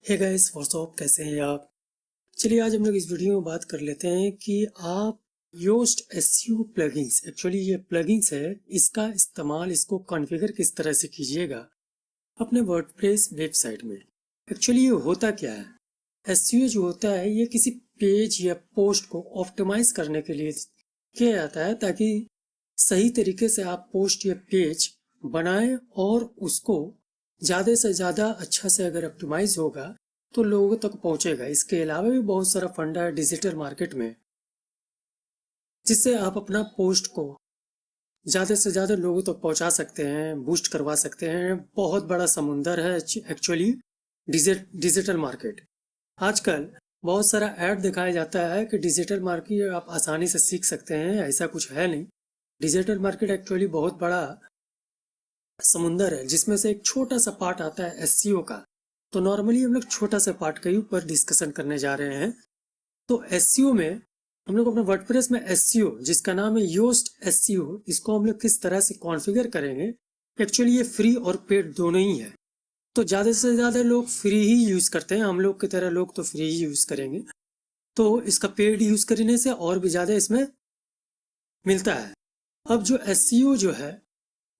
Hey guys what's up, कैसे हैं आप। चलिए आज हम लोग इस वीडियो में बात कर लेते हैं कि आप योस्ट एसईओ प्लगइन्स, एक्चुअली ये प्लगइन्स है, इसका इस्तेमाल, इसको कॉन्फ़िगर किस तरह से कीजिएगा अपने वर्डप्रेस वेबसाइट में। एक्चुअली ये होता क्या है, एसईओ जो होता है ये किसी पेज या पोस्ट को ऑप्टिमाइज करने के लिए किया जाता है ताकि सही तरीके से आप पोस्ट या पेज बनाएं और उसको ज़्यादा से ज़्यादा अच्छा से अगर ऑप्टिमाइज होगा तो लोगों तक पहुंचेगा। इसके अलावा भी बहुत सारा फंडा है डिजिटल मार्केट में जिससे आप अपना पोस्ट को ज़्यादा से ज़्यादा लोगों तक पहुंचा सकते हैं, बूस्ट करवा सकते हैं। बहुत बड़ा समुंदर है एक्चुअली डिजिटल मार्केट। आजकल बहुत सारा ऐड दिखाया जाता है कि डिजिटल मार्केट आप आसानी से सीख सकते हैं, ऐसा कुछ है नहीं। डिजिटल मार्केट एक्चुअली बहुत बड़ा समुंदर है जिसमें से एक छोटा सा पार्ट आता है एसईओ का। तो नॉर्मली हम लोग छोटा सा पार्ट के ऊपर डिस्कशन करने जा रहे हैं। तो एसईओ में हम लोग अपने वर्डप्रेस में एसईओ जिसका नाम है योस्ट एसईओ, इसको हम लोग किस तरह से कॉन्फ़िगर करेंगे। एक्चुअली ये फ्री और पेड दोनों ही है, तो ज़्यादा से ज़्यादा लोग फ्री ही यूज़ करते हैं। हम लोग की तरह लोग तो फ्री ही यूज़ करेंगे, तो इसका पेड यूज़ करने से और भी ज़्यादा इसमें मिलता है। अब जो एसईओ जो है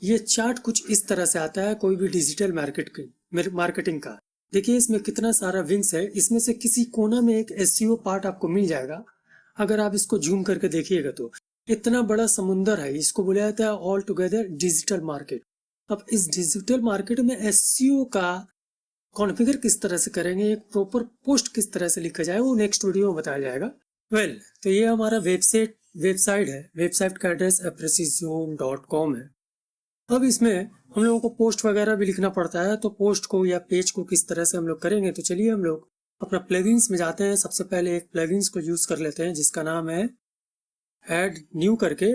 ये चार्ट कुछ इस तरह से आता है कोई भी डिजिटल मार्केटिंग का। देखिए इसमें कितना सारा विंग्स है, इसमें से किसी कोना में एक एसईओ पार्ट आपको मिल जाएगा। अगर आप इसको जूम करके देखिएगा तो इतना बड़ा समुंदर है, इसको बोला जाता है ऑल टुगेदर डिजिटल मार्केट। अब इस डिजिटल मार्केट में एसईओ का कॉन्फ़िगर किस तरह से करेंगे, एक प्रॉपर पोस्ट किस तरह से लिखा जाए, वो नेक्स्ट वीडियो में बताया जाएगा। तो ये हमारा वेबसाइट है। वेबसाइट का एड्रेस aprecision.com है। अब इसमें हम लोगों को पोस्ट वगैरह भी लिखना पड़ता है, तो पोस्ट को या पेज को किस तरह से हम लोग करेंगे। तो चलिए हम लोग अपना प्लगइन्स में जाते हैं। सबसे पहले एक प्लगइन्स को यूज़ कर लेते हैं जिसका नाम है ऐड न्यू करके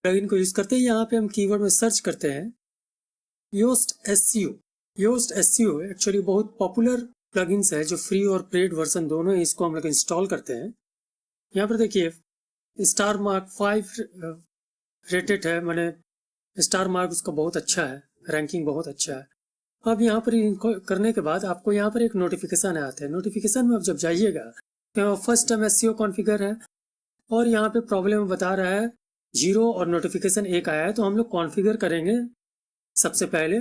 प्लगइन को यूज़ करते हैं। यहाँ पे हम कीवर्ड में सर्च करते हैं Yoast SEO. Yoast SEO actually बहुत पॉपुलर प्लगइन्स है जो फ्री और पेड वर्जन दोनों है, इसको हम लोग इंस्टॉल करते हैं। यहाँ पर देखिए स्टार मार्क 5 रेटेड है, मैंने स्टार मार्क उसका बहुत अच्छा है, रैंकिंग बहुत अच्छा है। अब यहाँ पर इनको करने के बाद आपको यहाँ पर एक नोटिफिकेशन आता है। नोटिफिकेशन में अब जब जाइएगा तो फर्स्ट टाइम एसईओ कॉन्फ़िगर है और यहाँ पे प्रॉब्लम बता रहा है 0 और नोटिफिकेशन 1 आया है, तो हम लोग कॉन्फ़िगर करेंगे सबसे पहले।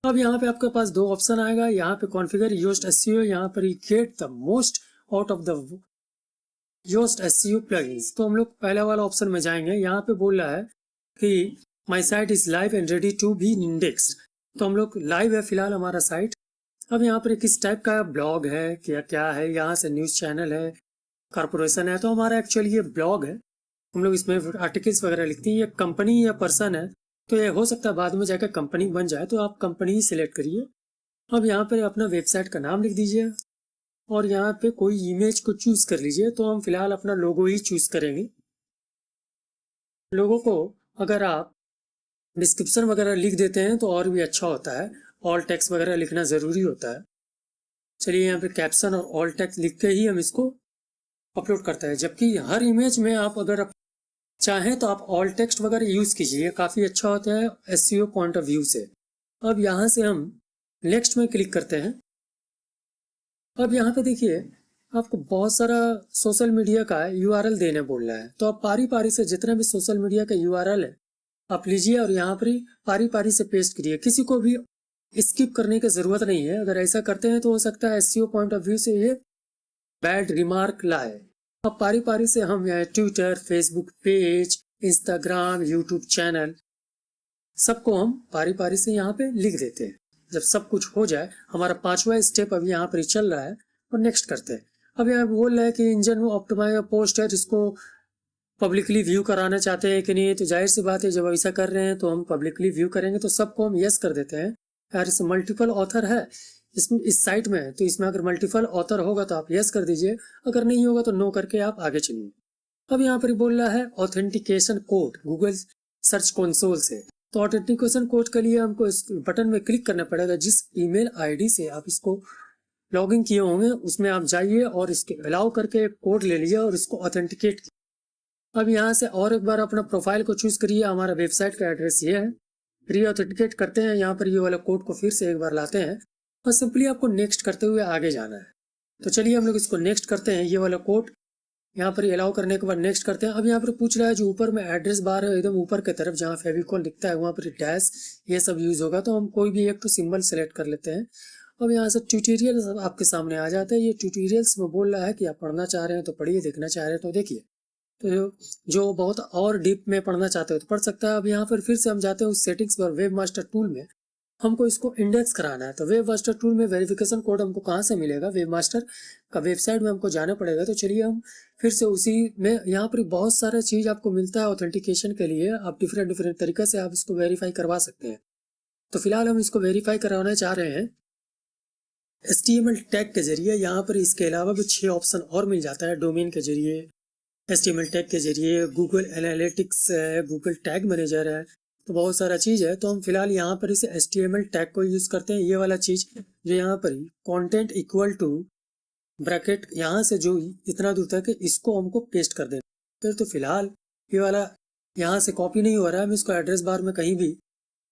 अब यहाँ पे आपके पास दो ऑप्शन आएगा, यहाँ पे कॉन्फ़िगर योस्ट एसईओ, यहाँ पर get the most out of the Yoast SEO plugins. तो हम लोग पहला वाला ऑप्शन में जाएंगे। यहाँ पे बोल रहा है कि my site is live and ready to be indexed. तो हम लोग लाइव है फिलहाल हमारा साइट। अब यहाँ पर किस टाइप का ब्लॉग है, क्या क्या है, यहाँ से न्यूज़ चैनल है, कॉरपोरेशन है। तो हमारा एक्चुअली ये ब्लॉग है, हम लोग इसमें आर्टिकल्स वगैरह लिखते हैं। ये कंपनी या पर्सन है, तो ये हो सकता है बाद में जाकर कंपनी बन जाए, तो आप कंपनी ही सिलेक्ट करिए। अब यहाँ पर अपना वेबसाइट का नाम लिख दीजिए और यहाँ पे कोई इमेज को चूज़ कर लीजिए। तो हम फिलहाल अपना लोगो ही चूज़ करेंगे। लोगो को अगर आप डिस्क्रिप्शन वगैरह लिख देते हैं तो और भी अच्छा होता है, ऑल टेक्स्ट वगैरह लिखना ज़रूरी होता है। चलिए यहाँ पे कैप्शन और ऑल टेक्स्ट लिख के ही हम इसको अपलोड करते हैं। जबकि हर इमेज में आप अगर आप चाहें तो आप ऑल टेक्स्ट वगैरह यूज़ कीजिए, काफ़ी अच्छा होता है एसईओ पॉइंट ऑफ व्यू से। अब यहाँ से हम नेक्स्ट में क्लिक करते हैं। अब यहाँ पे देखिए आपको बहुत सारा सोशल मीडिया का यूआरएल देने बोल रहा है, तो आप पारी पारी से जितने भी सोशल मीडिया का यूआरएल है आप लीजिए और यहाँ पर ही पारी पारी से पेस्ट करिए। किसी को भी स्किप करने की ज़रूरत नहीं है। अगर ऐसा करते हैं तो हो सकता है एसईओ पॉइंट ऑफ व्यू से ये बैड रिमार्क लाए। अब पारी पारी से हम यहाँ Twitter, Facebook page, Instagram, YouTube channel सबको हम पारी पारी से यहाँ पे लिख देते हैं। जब सब कुछ हो जाए, हमारा 5वां स्टेप अभी यहाँ पर चल रहा है और नेक्स्ट करते हैं। अब यहाँ बोल रहा है कि इंजन ऑप्टिमाइज पोस्ट है जिसको पब्लिकली व्यू कराना चाहते हैं कि नहीं। तो जाहिर सी बात है जब ऐसा कर रहे हैं तो हम पब्लिकली व्यू करेंगे, तो सबको हम यस कर देते हैं। यार इसमें मल्टीपल ऑथर है इसमें, इस साइट में, तो इसमें अगर मल्टीपल ऑथर होगा तो आप यस कर दीजिए, अगर नहीं होगा तो नो करके आप आगे चलिए। अब यहाँ पर बोल रहा है authentication code Google search console से। तो ऑथेंटिकेशन कोड के लिए हमको इस बटन में क्लिक करना पड़ेगा। जिस ईमेल आईडी से आप इसको लॉगिन किए होंगे उसमें आप जाइए और इसके अलाउ करके कोड ले लीजिए और इसको ऑथेंटिकेट। अब यहाँ से और एक बार अपना प्रोफाइल को चूज करिए। हमारा वेबसाइट का एड्रेस ये है। री ऑथेंटिकेट करते हैं, यहाँ पर ये वाला कोड को फिर से एक बार लाते हैं। और सिंपली आपको नेक्स्ट करते हुए आगे जाना है। तो चलिए हम लोग इसको नेक्स्ट करते हैं। ये वाला कोड यहाँ पर अलाउ करने के बाद नेक्स्ट करते हैं। अब यहाँ पर पूछ रहा है जो ऊपर में एड्रेस बार है एकदम ऊपर की तरफ जहाँ फेविकॉल दिखता है वहाँ पर डैश ये सब यूज होगा, तो हम कोई भी एक तो सिंबल सेलेक्ट कर लेते हैं। अब यहाँ से ट्यूटोरियल आपके सामने आ जाता है। ये ट्यूटोरियल्स में बोल रहा है कि आप पढ़ना चाह रहे हैं तो पढ़िए, देखना चाह रहे हैं तो देखिए। तो जो बहुत और डीप में पढ़ना चाहते हो तो पढ़ सकता है। अब यहाँ पर फिर से हम जाते हैं उस सेटिंग्स पर, वेब मास्टर टूल में हमको इसको इंडेक्स कराना है। तो वेब मास्टर टूल में वेरिफिकेशन कोड हमको कहाँ से मिलेगा, वेब मास्टर का वेबसाइट में हमको जाना पड़ेगा। तो चलिए हम फिर से उसी में, यहाँ पर बहुत सारा चीज़ आपको मिलता है ऑथेंटिकेशन के लिए। आप डिफरेंट तरीके से आप इसको वेरीफाई करवा सकते हैं। तो फिलहाल हम इसको वेरीफाई करवाना चाह रहे हैं HTML टैग के जरिए। यहाँ पर इसके अलावा भी 6 ऑप्शन और मिल जाता है, डोमेन के जरिए, HTML टैग के जरिए, गूगल एनालिटिक्स है, गूगल टैग मैनेजर है, तो बहुत सारा चीज़ है। तो हम फिलहाल यहाँ पर इसे HTML टैग को यूज़ करते हैं। ये वाला चीज़ जो यहाँ पर कंटेंट इक्वल टू ब्रैकेट यहाँ से जो इतना दूर तक है इसको हमको पेस्ट कर देना। फिर तो फिलहाल ये वाला यहाँ से कॉपी नहीं हो रहा है, हम इसको एड्रेस बार में कहीं भी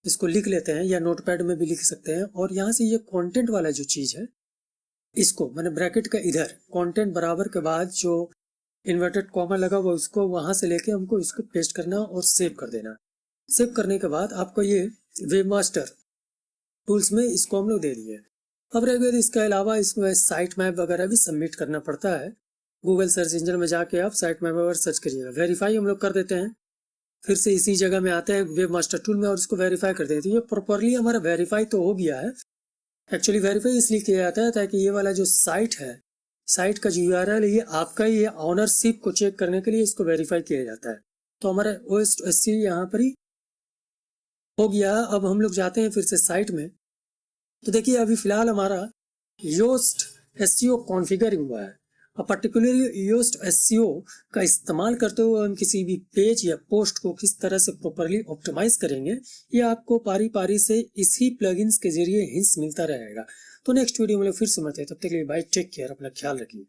इसको लिख लेते हैं या नोटपैड में भी लिख सकते हैं। और यहाँ से ये कंटेंट वाला जो चीज़ है इसको मैंने ब्रैकेट का इधर कंटेंट बराबर के बाद जो इन्वर्टेड कॉमा लगा हुआ उसको वहाँ से लेके हमको इसको पेस्ट करना और सेव कर देना। सेव करने के बाद आपको ये वेब मास्टर टूल्स में इसको हम लोग दे दिए। अब रह गया इसके अलावा इसमें साइट मैप वगैरह भी सबमिट करना पड़ता है। गूगल सर्च इंजन में जाके आप साइट मैप वगैरह सर्च करिएगा। वेरीफाई हम लोग कर देते हैं, फिर से इसी जगह में आते हैं वेब मास्टर टूल में और इसको वेरीफाई कर देते हैं। ये प्रॉपरली हमारा वेरीफाई तो हो गया है। एक्चुअली वेरीफाई इसलिए किया जाता है ताकि ये वाला जो साइट है, साइट का जो URL है ये आपका ही है, ऑनरशिप को चेक करने के लिए इसको वेरीफाई किया जाता है। तो हमारा OS यहाँ पर ही हो गया। अब हम लोग जाते हैं फिर से साइट में। तो देखिए अभी फिलहाल हमारा योस्ट SEO कॉन्फ़िगर हुआ है। अब पर्टिकुलरली योस्ट SEO का इस्तेमाल करते हुए हम किसी भी पेज या पोस्ट को किस तरह से प्रॉपरली ऑप्टिमाइज करेंगे, ये आपको पारी पारी से इसी प्लगइन्स के जरिए हिंट्स मिलता रहेगा। तो नेक्स्ट वीडियो में फिर से मिलते हैं, तब तक के लिए बाय, टेक केयर, अपना ख्याल रखिए।